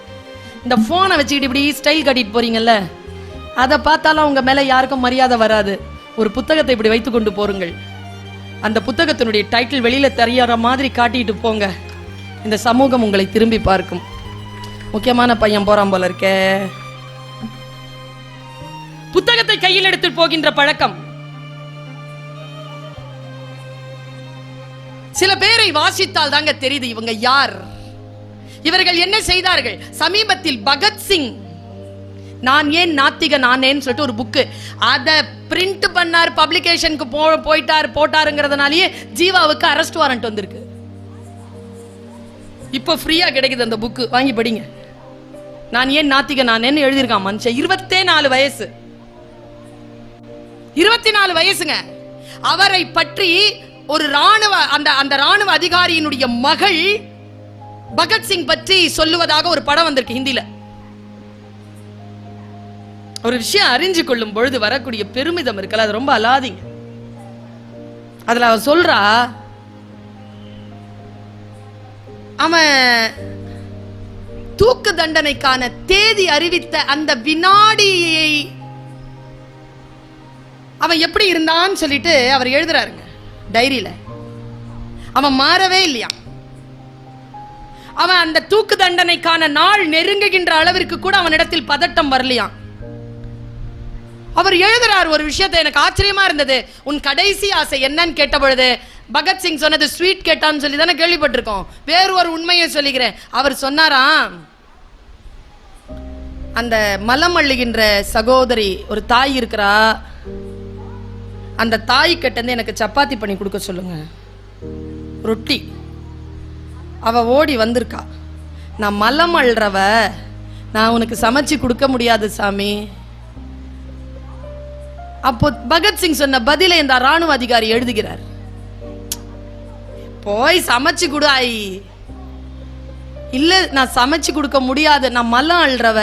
இந்த போனை வச்சுக்கிட்டு இப்படி ஸ்டைல் கட்டிட்டு போறீங்கல்ல, அதை பார்த்தாலும் உங்க மேல யாருக்கும் மரியாதை வராது. ஒரு புத்தகத்தை இப்படி வைத்துக் கொண்டு போருங்கள். அந்த புத்தகத்தினுடைய டைட்டில் வெளியில தெரியற மாதிரி காட்டிட்டு போங்க. இந்த சமூகம் உங்களை திரும்பி பார்க்கும். முக்கியமான பையன் போறான் போல இருக்க. புத்தகத்தை கையில் எடுத்து போகின்ற பழக்கம். சில பேரை வாசித்தால் தாங்க தெரியுது இவங்க யார், இவர்கள் என்ன செய்தார்கள். சமீபத்தில் பகத்சிங் நான் ஏன் நாத்திக நானேன்னு சொல்லிட்டு ஒரு புக்கு, அதை பிரிண்ட் பண்ணார், பப்ளிகேஷனுக்கு போட்டாருங்கிறதுனாலேயே ஜீவாவுக்கு அரெஸ்ட் வாரண்ட் வந்திருக்கு. இப்போ ஃப்ரீயா கிடைக்குது அந்த புக்கு, வாங்கி படிங்க. நான் ஏன் நாத்திக நானேன்னு எழுதியிருக்கான் மனுஷன். 24 வயசு, 24 வயசுங்க. அவரை பற்றி ஒரு அந்த ராணுவ அதிகாரியினுடைய மகள் பகத்சிங் பற்றி சொல்லுவதாக ஒரு படம் வந்திருக்கு ஹிந்தில. ஒரு விஷயம் அறிஞ்சு கொள்ளும் பொழுது வரக்கூடிய பெருமிதம் இருக்கல, அது ரொம்ப அலாதிங்க. அதுல அவ சொல்றா, அவன் தூக்கு தண்டனைக்கான தேதி அறிவித்த அந்த வினாடியை அவன் எப்படி இருந்தான்னு சொல்லிட்டு அவர் எழுதுறாருங்க டைரியில. அவன் மாறவே இல்லையா. அவன் அந்த தூக்கு தண்டனைக்கான நாள் நெருங்குகின்ற அளவிற்கு கூட அவனிடத்தில் பதட்டம் வரலையா. அவர் எழுதுறார் ஒரு விஷயத்தை, எனக்கு ஆச்சரியமா இருந்தது. உன் கடைசி ஆசை என்னன்னு கேட்ட பொழுது பகத்சிங் சொன்னது ஸ்வீட் கேட்டான்னு சொல்லி தானே கேள்விப்பட்டிருக்கோம். வேறு ஒரு உண்மையை சொல்லிக்கிறேன். அவர் சொன்னாராம், அந்த மலம் அள்ளுகின்ற சகோதரி ஒரு தாய் இருக்கிறா, அந்த தாய் கிட்ட எனக்கு சப்பாத்தி பண்ணி கொடுக்க சொல்லுங்க, ரொட்டி. அவ ஓடி வந்திருக்கா, நான் மலம் அள்ளுறவ, நான் உனக்கு சமைச்சு கொடுக்க முடியாது சாமி. அப்போ பகத்சிங் சொன்ன பதிலை இந்த ராணுவ அதிகாரி எழுதுகிறார், போய் சமைச்சு கொடு ஆயி. இல்ல நான் சமைச்சு கொடுக்க முடியாது, நான் மலம் அள்ளுறவ.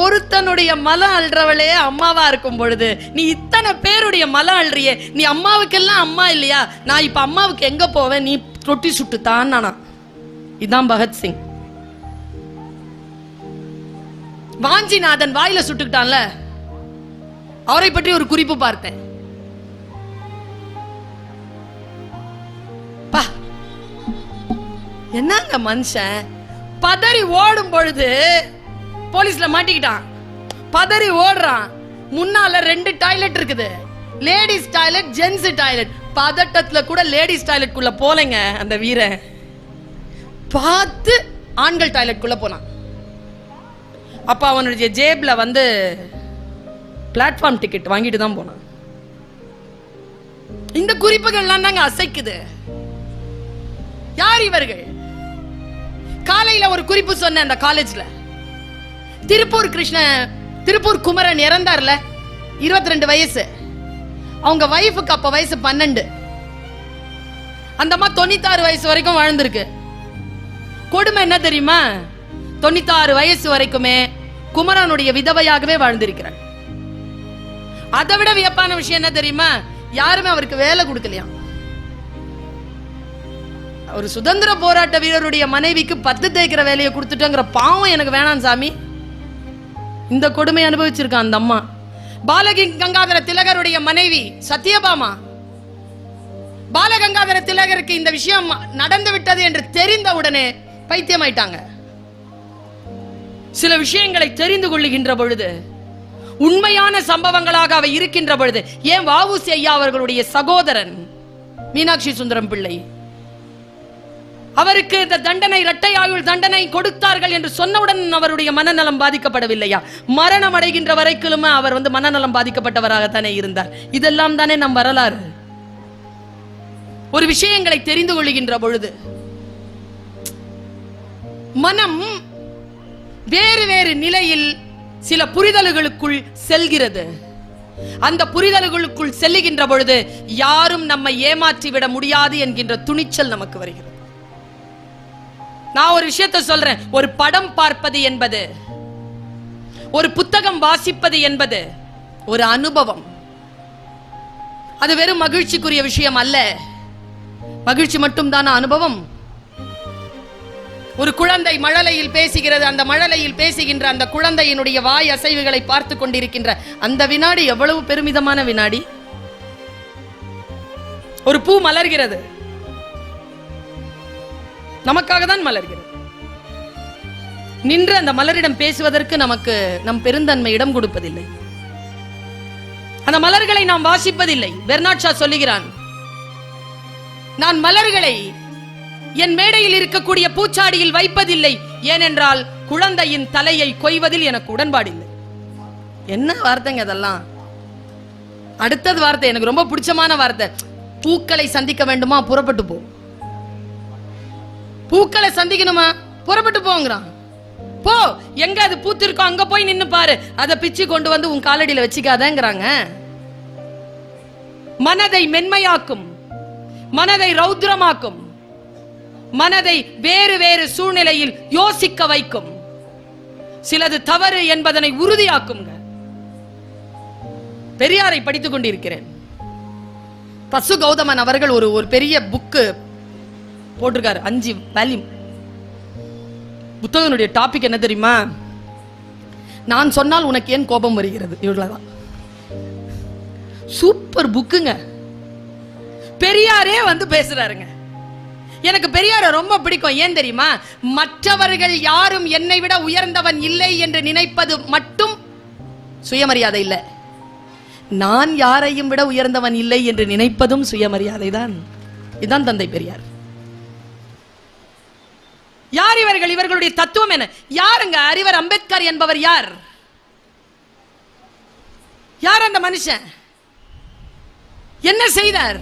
ஒருத்தனுடைய மலம் அள்ளுறவளே அம்மாவா இருக்கும் பொழுது நீ இத்தனை பேருடைய மலம் அள்ளுறியே, நீ அம்மாவுக்கெல்லாம் அம்மா இல்லையா? நான் இப்ப அம்மாவுக்கு எங்க போவேன், நீ ரொட்டி சுட்டுத்தான். நானா இதான் பகத்சிங். வாஞ்சிநாதன் வாயில சுட்டுக்கிட்டான்ல, அவரை பற்றி ஒரு குறிப்பு பார்த்தேன். என்னங்க மனுஷன், பதறி ஓடும் பொழுது போலீஸ்ல மாட்டிக்கிட்டான், பதறி ஓடுறான். முன்னால 2 டாய்லெட் இருக்குது, லேடிஸ் டாய்லெட், ஜென்ஸ் டாய்லெட். பதட்டத்துல கூட லேடிஸ் டாய்லெட் குள்ள போலங்க அந்த வீரன், பார்த்து ஆண்கள் டாய்லெட் குள்ள போனான். அப்ப அவனுடைய ஜேப்ல பிளாட்ஃபார்ம் டிக்கெட் வாங்கிட்டு தான் போனான். இந்த குறிப்புகள்லாம் தாங்க அசைக்குது. யார் இவர்கள்? காலையில ஒரு குறிப்பு சொன்ன அந்த காலேஜ்ல திருப்பூர் குமரன் இறந்தார்ல, 22 வயசு. அவங்க வைஃபுக்கு அப்ப வயசு 12. அந்த அம்மா 96 வயசு வரைக்கும் வாழ்ந்திருக்கு. கொடுமை என்ன தெரியுமா? 96 வயசு வரைக்குமே குமரனுடைய விதவையாகவே வாழ்ந்திருக்கிறார். அதை விட வியப்பான விஷயம் என்ன தெரியுமா? யாருமே அவருக்கு வேலை கொடுக்கலையா. ஒரு சுதந்திர போராட்ட வீரருடைய மனைவிக்கு 10 தேய்க்கிற வேலையை கொடுத்துட்டோங்கிற பாவம் எனக்கு வேணாம் சாமி. இந்த கொடுமை அனுபவிச்சிருக்கான் அந்த அம்மா. பாலகங்காதர திலகருடைய மனைவி சத்யபாமா, பாலகங்காதர திலகருக்கு இந்த விஷயம் நடந்து விட்டது என்று தெரிந்த உடனே பைத்தியமாயிட்டாங்க. சில விஷயங்களை தெரிந்து கொள்ளுகின்ற பொழுது, உண்மையான சம்பவங்களாக அவை இருக்கின்ற பொழுது, ஏன் வ.உ.சி. ஐயா அவர்களுடைய சகோதரன் மீனாட்சி சுந்தரம் பிள்ளை, அவருக்கு இந்த தண்டனை, இரட்டை ஆயுள் தண்டனை கொடுத்தார்கள் என்று சொன்னவுடன் அவருடைய மனநலம் பாதிக்கப்படவில்லையா? மரணம் அடைகின்ற வரைக்கும் அவர் மனநலம் பாதிக்கப்பட்டவராகத்தானே இருந்தார். இதெல்லாம் தானே நம் வரலாறு. ஒரு விஷயங்களை தெரிந்து கொள்கின்ற பொழுது மனம் வேறு வேறு நிலையில் சில புரிதல்களுக்குள் செல்கிறது. அந்த புரிதல்களுக்குள் செல்லுகின்ற பொழுது யாரும் நம்மை ஏமாற்றி விட முடியாது என்கின்ற துணிச்சல் நமக்கு வருகிறது. நான் ஒரு விஷயத்தை சொல்றேன், ஒரு படம் பார்ப்பது என்பது, ஒரு புத்தகம் வாசிப்பது என்பது ஒரு அனுபவம். அது வெறும் மகிழ்ச்சிக்குரிய விஷயம் அல்ல. மகிழ்ச்சி மட்டும் தான அனுபவம்? ஒரு குழந்தை மழலையில் பேசுகிறது, அந்த மழலையில் பேசுகின்ற அந்த குழந்தையினுடைய வாய் அசைவுகளை பார்த்து கொண்டிருக்கின்ற அந்த வினாடி எவ்வளவு பெருமிதமான வினாடி. ஒரு பூ மலர்கிறது, நமக்காக தான் மலர்கிறது. நின்று அந்த மலரிடம் பேசுவதற்கு நமக்கு நம் பெருந்தன்மை இடம் கொடுப்பதில்லை. அந்த மலர்களை நாம் வாசிப்பதில்லை. பெர்னாட் ஷா சொல்லுகிறான், நான் மலர்களை என் மேடையில் இருக்கக்கூடிய பூச்சாடியில் வைப்பதில்லை, ஏனென்றால் குழந்தையின் தலையை கொய்வதில் எனக்கு உடன்பாடில்லை. என்ன வார்த்தைங்க அதெல்லாம்? அடுத்தது வார்த்தை எனக்கு ரொம்ப பிடிச்சமான வார்த்தை, பூக்களை சந்திக்க வேண்டுமா, புறப்பட்டு போ. பூக்களை சந்திக்கணுமா, புறப்பட்டு போங்கிறான். போ, எங்க அது பூத்திருக்கோ அங்க போய் நின்னு பாரு, அதை பிச்சு கொண்டு வந்து உன் காலடியில வச்சுக்காதங்கிறாங்க. மனதை மென்மையாக்கும், மனதை ரௌத்ரமாக்கும், மனதை வேறு வேறு சூழ்நிலையில் யோசிக்க வைக்கும், சிலது தவறு என்பதனை உறுதியாக்குங்க. பெரியாரை படித்துக் கொண்டிருக்கிறேன். பசு கௌதமன் அவர்கள் ஒரு பெரிய புக்கு போட்டிருக்காரு, 5 வால்யூம். புத்தகனுடைய டாபிக் என்ன தெரியுமா? நான் சொன்னால் உனக்கு ஏன் கோபம் வருகிறது. இவ்வளவுதான். சூப்பர் புக்குங்க. பெரியாரே வந்து பேசுறாருங்க. எனக்கு பெரியாரை ரொம்ப பிடிக்கும். ஏன் தெரியுமா? மற்றவர்கள் யாரும் என்னை விட உயர்ந்தவன் இல்லை என்று நினைப்பது மட்டும் சுயமரியாதை இல்லை. நான் யாரையும் விட உயர்ந்தவன் இல்லை என்று நினைப்பதும் சுயமரியாதை தான். இதுதான் தந்தை பெரியார். யார் இவர்கள்? இவர்களுடைய தத்துவம் என்ன? யாருங்க அறிவர் அம்பேத்கர் என்பவர்? யார் யார் அந்த மனுஷன்? என்ன செய்தார்?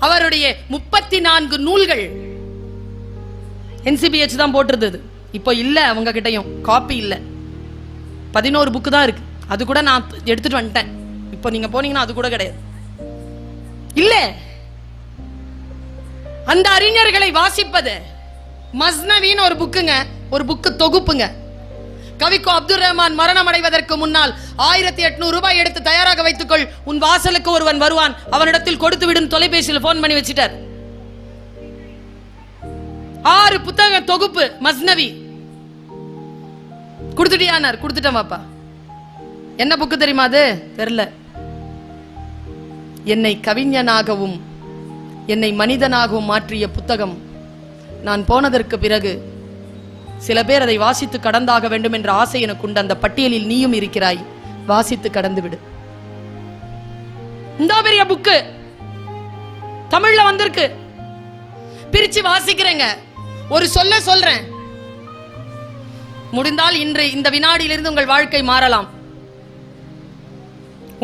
அவருடைய 34 நூல்கள் NCBH தான் போட்டிருந்தது. இப்போ இல்ல, அவங்க கிட்டையும் காப்பி இல்ல. 11 புக்கு தான் இருக்கு. அது கூட நான் எடுத்துட்டு வந்துட்டேன். இப்போ நீங்க போனீங்கன்னா அது கூட கிடையாது. இல்ல, அந்த அறிஞர்களை வாசிப்பது. மஸ்னவின்னு ஒரு புக்குங்க, ஒரு புக்கு தொகுப்புங்க. கவிக்கோ அப்துல் ரஹ்மான் மரணம் அடைவதற்கு முன்னால் 1800 ரூபாய் எடுத்து தயாராக வைத்துக்கொள், உன் வாசலுக்கு ஒருவன் வருவான், அவனிடத்தில் கொடுத்து விடும் தொலைபேசியில் போன் பண்ணி வச்சிட்டார். 6 புத்தக தொகுப்பு மஸ்னவி. கொடுத்துட்டியானார். கொடுத்துட்டேன் பாப்பா. என்ன புக்கு தெரியுமா அது? தெரியல. என்னை கவிஞனாகவும் என்னை மனிதனாகவும் மாற்றிய புத்தகம். நான் போனதற்கு பிறகு சில பேர் அதை வாசித்து கடந்தாக வேண்டும் என்ற ஆசை எனக்கு உண்டு. அந்த பட்டியலில் நீயும் இருக்கிறாய். வாசித்து கடந்து விடு. இந்த பெரிய புக்கு தமிழ்ல வந்திருக்கு. பிரிச்சு வாசிக்கிறேங்க. ஒரு சொல்றேன். முடிந்தால் இன்று இந்த வினாடியிலிருந்து உங்கள் வாழ்க்கை மாறலாம்.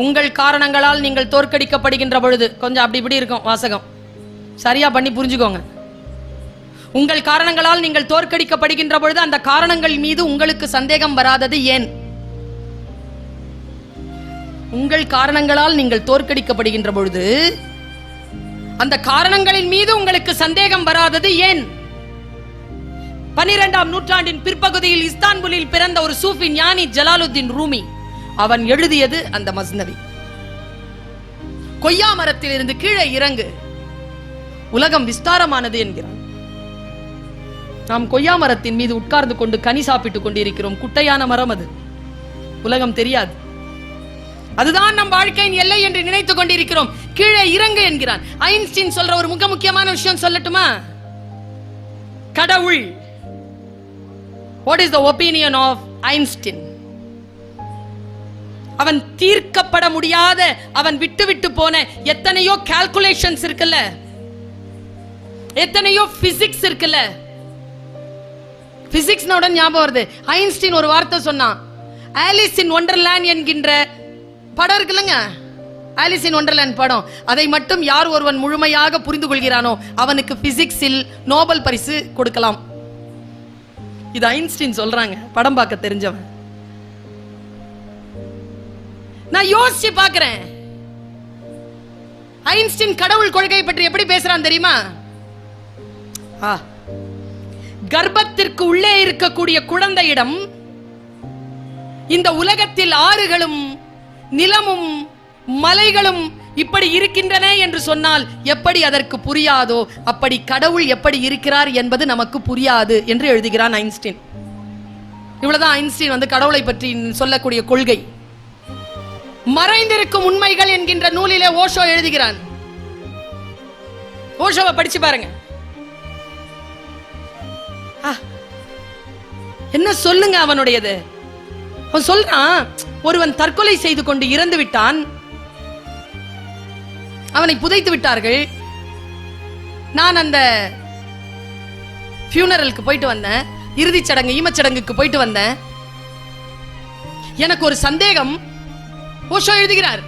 உங்கள் காரணங்களால் நீங்கள் தோற்கடிக்கப்படுகின்ற பொழுது கொஞ்சம் அப்படி இப்படி இருக்கும் வாசகம். சரியா பண்ணி புரிஞ்சுக்கோங்க. உங்கள் காரணங்களால் நீங்கள் தோற்கடிக்கப்படுகின்ற பொழுது அந்த காரணங்கள் மீது உங்களுக்கு சந்தேகம் வராதது ஏன்? உங்கள் காரணங்களால் நீங்கள் தோற்கடிக்கப்படுகின்ற பொழுது அந்த காரணங்களின் மீது உங்களுக்கு சந்தேகம் வராதது ஏன்? 12ஆம் நூற்றாண்டின் பிற்பகுதியில் இஸ்தான்புலில் பிறந்த ஒரு சூஃபி ஞானி ஜலாலுத்தீன் ரூமி. அவன் எழுதியது அந்த மஸ்னவி. கொய்யா மரத்தில் இருந்து கீழே இறங்கு, உலகம் விஸ்தாரமானது என்கிறான். நாம் கொய்யா மரத்தின் மீது உட்கார்ந்து கொண்டு கனி சாப்பிட்டுக் கொண்டிருக்கிறோம். குட்டையான மரம் அது. உலகம் தெரியாது. அதுதான் நம் வாழ்க்கையின் எல்லை என்று நினைத்துக் கொண்டிருக்கிறோம். கீழே இறங்கு என்கிறான். ஐன்ஸ்டீன் சொல்ற ஒரு மிக முக்கியமான விஷயம் சொல்லட்டுமா? கடவுள். What is the opinion of Einstein? அவன் தீர்க்கப்பட முடியாத, அவன் விட்டு விட்டு போன எத்தனையோ கால்குலேஷன்ஸ் இருக்குல்ல, எத்தனையோ பிசிக்ஸ் இருக்குல்ல. பிசிக்ஸ் உடன் ஞாபகம் வருது. ஐன்ஸ்டீன் ஒரு வார்த்தை சொன்னான். ஆலிஸ் இன் ஒண்டர்லேண்ட் என்கின்ற படம் இருக்குல்லங்க, ஆலிஸ் இன் ஒண்டர்லேண்ட் படம், அதை மட்டும் யார் ஒருவன் முழுமையாக புரிந்து கொள்கிறானோ அவனுக்கு பிசிக்ஸில் நோபல் பரிசு கொடுக்கலாம். இது ஐன்ஸ்டீன் சொல்றாங்க, படம் பார்க்க தெரிஞ்சவன். நான் யோசிச்சு பார்க்கிறேன், ஐன்ஸ்டீன் கடவுள் கொள்கையை பற்றி எப்படி பேசுறான் தெரியுமா? கர்ப்பத்திற்கு உள்ளே இருக்கக்கூடிய குழந்தையிடம் இந்த உலகத்தில் ஆறுகளும் நிலமும் மலைகளும் இப்படி இருக்கின்றன என்று சொன்னால் எப்படி அதற்கு புரியாதோ அப்படி கடவுள் எப்படி இருக்கிறார் என்பது நமக்கு புரியாது என்று எழுதுகிறான் ஐன்ஸ்டீன். இவ்வளவுதான் ஐன்ஸ்டீன் வந்து கடவுளை பற்றி சொல்லக்கூடிய கொள்கை. மறைந்திருக்கும் உண்மைகள் என்கின்ற நூலிலே ஓஷோ எழுதுகிறான். ஓஷோவை படிச்சு பாருங்க. என்ன சொல்லுங்க அவனுடையது. அவன் சொல்றான், ஒருவன் தற்கொலை செய்து கொண்டு இறந்து விட்டான், அவனை புதைத்து விட்டார்கள். நான் அந்த ஃபியூனரலுக்கு போயிட்டு வந்தேன், இறுதிச் சடங்கு ஈமச்சடங்குக்கு போயிட்டு வந்தேன். எனக்கு ஒரு சந்தேகம். ஓஷோ எழுதுகிறார்,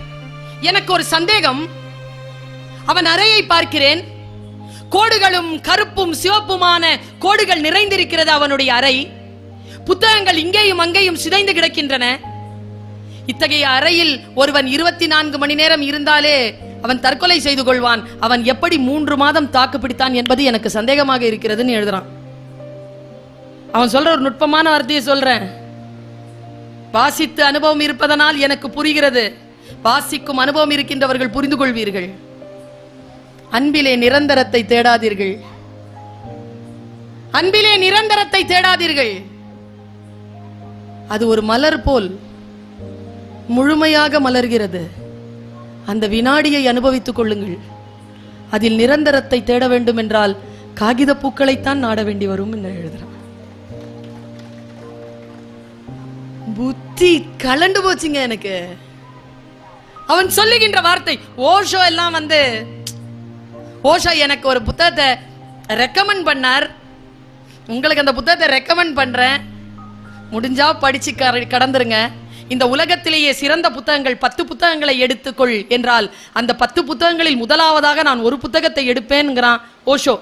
எனக்கு ஒரு சந்தேகம். அவன் அறையை பார்க்கிறேன், கோடுகளும் கருப்பும் சிவப்புமான கோடுகள் நிறைந்திருக்கிறது அவனுடைய அறை. புத்தகங்கள் இங்கேயும் அங்கேயும் சிதைந்து கிடக்கின்றன. இத்தகைய அறையில் ஒருவன் 24 மணி நேரம் இருந்தாலே அவன் தற்கொலை செய்து கொள்வான். அவன் எப்படி 3 மாதம் தாக்கு பிடித்தான் என்பது எனக்கு சந்தேகமாக இருக்கிறதுன்னு எழுதுறான். அவன் சொல்ற ஒரு நுட்பமான வார்த்தையை சொல்றேன். வாசித்து அனுபவம் இருப்பதனால் எனக்கு புரிகிறது. வாசிக்கும் அனுபவம் இருக்கின்றவர்கள் புரிந்து கொள்வீர்கள். அன்பிலே நிரந்தரத்தை தேடாதீர்கள். அன்பிலே நிரந்தரத்தை தேடாதீர்கள். அது ஒரு மலர் போல் முழுமையாக மலர்கிறது. அந்த வினாடியை அனுபவித்துக் கொள்ளுங்கள். அதில் நிரந்தரத்தை தேட வேண்டும் என்றால் காகித பூக்களைத்தான் நாட வேண்டி வரும் என்று எழுதுறான். புத்தி கலண்டு போச்சுங்க எனக்கு. அவன் சொல்லுகின்ற வார்த்தை, ஓஷோ எல்லாம் ஓஷோ எனக்கு ஒரு புத்தகத்தை ரெக்கமெண்ட் பண்ணார். உங்களுக்கு அந்த புத்தகத்தை ரெக்கமெண்ட் பண்றேன், முடிஞ்சா படிச்சு கடந்துருங்க. இந்த உலகத்திலேயே சிறந்த புத்தகங்கள் 10 புத்தகங்களை எடுத்துக்கொள் என்றால் அந்த 10 புத்தகங்களில் முதலாவதாக நான் ஒரு புத்தகத்தை எடுப்பேன்ங்கிறான் ஓஷோ.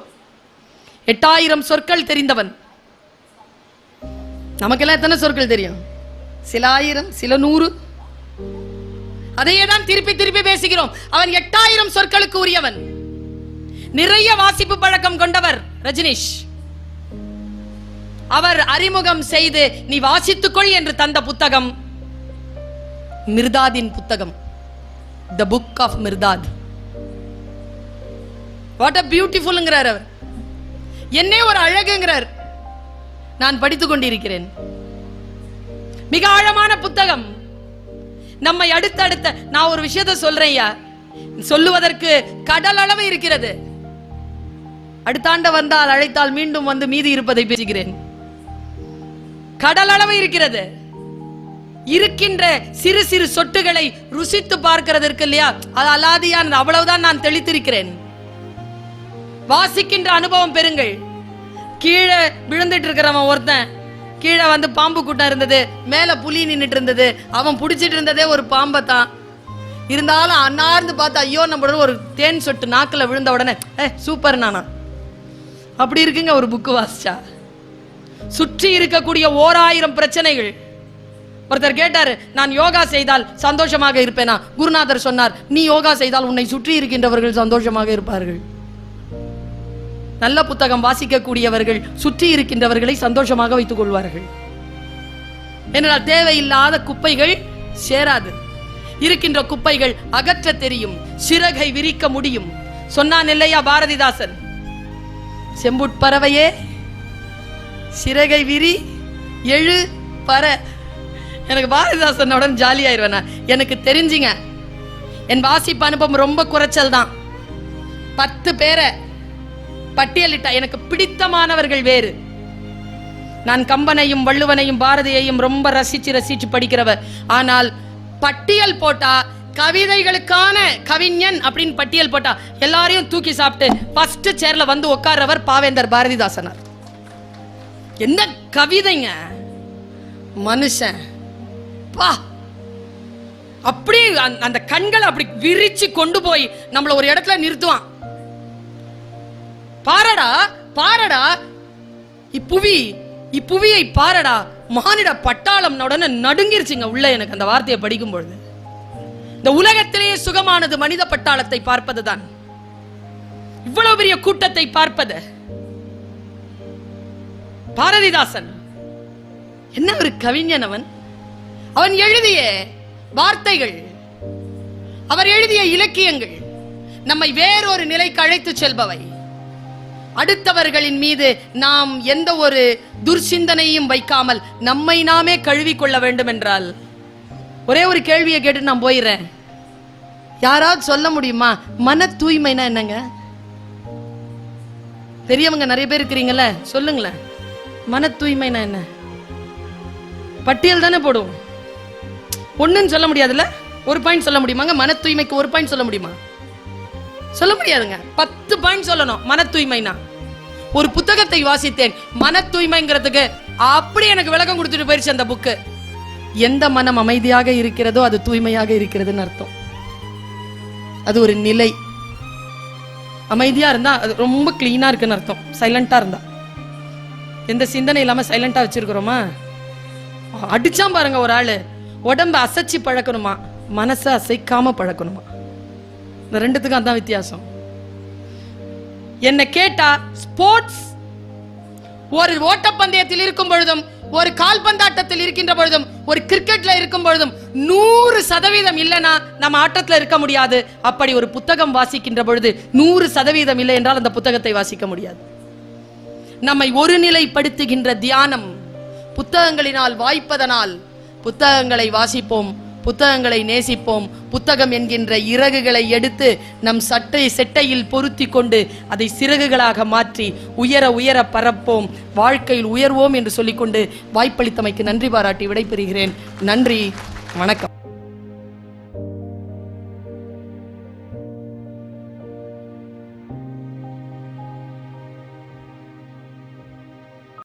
8000 சொற்கள் தெரிந்தவன். நமக்கெல்லாம் எத்தனை சொற்கள் தெரியும்? சில 1000, சில 100. அதையே தான் திருப்பி திருப்பி பேசுகிறோம். அவன் 8000 சொற்களுக்கு உரியவன். நிறைய வாசிப்பு பழக்கம் கொண்டவர் ரஜினிஷ். அவர் அறிமுகம் செய்து நீ வாசித்துக்கொள் என்று தந்த புத்தகம் மிர்தாதின் புத்தகம், the book of Mirdad. What a பியூட்டிஃபுல்ங்கிறார் அவர். என்னே ஒரு அழகுங்கிறார். நான் படித்துக் கொண்டிருக்கிறேன். மிக ஆழமான புத்தகம். நம்மை அடுத்தடுத்த நான் ஒரு விஷயத்தை சொல்றேன், சொல்லுவதற்கு கடல் அளவு இருக்கிறது. அடுத்தாண்ட வந்தால் அழைத்தால் மீண்டும் வந்து மீதி இருப்பதை பேசுகிறேன். கடல் அளவு இருக்கிறது. இருக்கின்ற சிறு சிறு சொட்டுகளை ருசித்து பார்க்கிறதற்கு இல்லையா, அது அலாதியான, அவ்வளவுதான் நான் தெளித்திருக்கிறேன். வாசிக்கின்ற அனுபவம் பெறுங்கள். கீழே விழுந்துட்டு இருக்கிறவன் ஒருத்தன், கீழே வந்து பாம்பு கூட்டம் இருந்தது, மேல புலி நின்றுட்டு இருந்தது, அவன் பிடிச்சிட்டு இருந்ததே ஒரு பாம்பை தான். இருந்தாலும் அன்னார்ந்து பார்த்து ஐயோ நம்ம ஒரு தேன் சொட்டு நாக்குல விழுந்த உடனே சூப்பர் நானா அப்படி இருக்குங்க ஒரு புக்கு வாசிச்சா. சுற்றி இருக்கக்கூடிய 1000 பிரச்சனைகள். ஒருத்தர் கேட்டாரு, நான் யோகா செய்தால் சந்தோஷமாக இருப்பேனா? குருநாதர் சொன்னார், நீ யோகா செய்தால் உன்னை சுற்றி இருக்கின்றவர்கள் சந்தோஷமாக இருப்பார்கள். நல்ல புத்தகம் வாசிக்கக்கூடியவர்கள் சுற்றி இருக்கின்றவர்களை சந்தோஷமாக வைத்துக் கொள்வார்கள். என்றால் தேவையில்லாத குப்பைகள் சேராது. இருக்கின்ற குப்பைகள் அகற்ற தெரியும், சிறகை விரிக்க முடியும். சொன்னான் இல்லையா பாரதிதாசன், செம்புட்பறவையே சிறகை விரி எழு பற. எனக்கு பாரதிதாசனோட ஜாலி ஆயிடுவேன். எனக்கு தெரிஞ்சுங்க, என் வாசிப்பு அனுபவம் ரொம்ப குறைச்சல் தான். 10 பேரை பட்டியலிட்டா எனக்கு பிடித்தமானவர்கள் வேறு. நான் கம்பனையும் வள்ளுவனையும் பாரதியையும் ரொம்ப ரசிச்சு படிக்கிறவர். ஆனால் பட்டியல் போட்டா, கவிதைகளுக்கான கவிஞன் அப்படின்னு பட்டியல் போட்டா எல்லாரையும் தூக்கி சாப்பிட்டு ஃபர்ஸ்ட் சேர்ல வந்து உட்கார்றவர் பாவேந்தர் பாரதிதாசனார். என்ன கவிதைங்க மனுஷன் பா! அப்படி அந்த கண்களை அப்படி விரிச்சு கொண்டு போய் நம்மள ஒரு இடத்துல நிறுத்துவான். பாரடா பாரடா இப்புவியை பாரடா, மானிட பட்டாளம் உடனே நடுங்கிருச்சுங்க உள்ள. எனக்கு அந்த வார்த்தையை படிக்கும் பொழுது இந்த உலகத்திலேயே சுகமானது மனித பட்டாளத்தை பார்ப்பதுதான். இவ்வளவு பெரிய கூட்டத்தை பார்ப்பது. பாரதிதாசன் என்ன ஒரு கவிஞன்! அவன் எழுதிய வார்த்தைகள், அவர் எழுதிய இலக்கியங்கள் நம்மை வேறொரு நிலைக்கு அழைத்து செல்பவை. அடுத்தவர்களின் மீது நாம் எந்த ஒரு துர்சிந்தனையும் வைக்காமல் நம்மை நாமே கழுவிக்கொள்ள வேண்டும் என்றால், ஒரே ஒரு கேள்வியை கேட்டு நான் போயிடுறேன். யாராவது சொல்ல முடியுமா மன தூய்மைனா என்னங்க? பெரியவங்க நிறைய பேர் இருக்கிறீங்கல்ல, சொல்லுங்களேன். மன தூய்மைனா என்ன? பட்டியல் தானே போடுவோம். ஒண்ணுன்னு சொல்ல முடியாதுல்ல? ஒரு பாயிண்ட் சொல்ல முடியுமாங்க? மன தூய்மைக்கு ஒரு பாயிண்ட் சொல்ல முடியுமா? சொல்ல முடியாதுங்க. 10 பாயிண்ட் சொல்லணும் மன தூய்மைனா. ஒரு புத்தகத்தை வாசித்தேன், மன தூய்மைங்கிறதுக்கு அப்படி எனக்கு விளக்கம் கொடுத்துட்டு போயிருச்சு அந்த புக்கு. எந்த மனம் அமைதியாக இருக்கிறதோ அது தூய்மையாக இருக்கிறதுன்னு அர்த்தம். அது ஒரு நிலை. அமைதியா இருந்தா அது ரொம்ப கிளீனா இருக்குன்னு அர்த்தம். சைலண்டா இருந்தா, எந்த சிந்தனை இல்லாம சைலண்டா வச்சிருக்கிறோமா? அடிச்சாம் பாருங்க ஒரு ஆளு, உடம்ப அசைச்சு பழக்கணுமா, மனசை அசைக்காம பழக்கணுமா? இந்த ரெண்டுத்துக்கும் அதான் வித்தியாசம். என்ன கேட்டா, ஸ்போர்ட்ஸ் ஒரு ஓட்டப்பந்தயத்தில் இருக்கும் பொழுதும் ஒரு கால்பந்தாட்டத்தில் இருக்கின்ற பொழுதும் ஒரு கிரிக்கெட்ல இருக்கும் பொழுதும் 100% இல்லைன்னா நம்ம ஆட்டத்தில் இருக்க முடியாது. அப்படி ஒரு புத்தகம் வாசிக்கின்ற பொழுது 100% இல்லை என்றால் அந்த புத்தகத்தை வாசிக்க முடியாது. நம்மை ஒருநிலைப்படுத்துகின்ற தியானம் புத்தகங்களினால் வாய்ப்பதனால் புத்தகங்களை வாசிப்போம், புத்தகங்களை நேசிப்போம். புத்தகம் என்கின்ற இறகுகளை எடுத்து நம் செட்டையில் பொருத்தி கொண்டு அதை சிறகுகளாக மாற்றி உயர உயர பறப்போம், வாழ்க்கையில் உயர்வோம் என்று சொல்லிக்கொண்டு வாய்ப்பளித்தமைக்கு நன்றி பாராட்டி விடைபெறுகிறேன். நன்றி, வணக்கம்.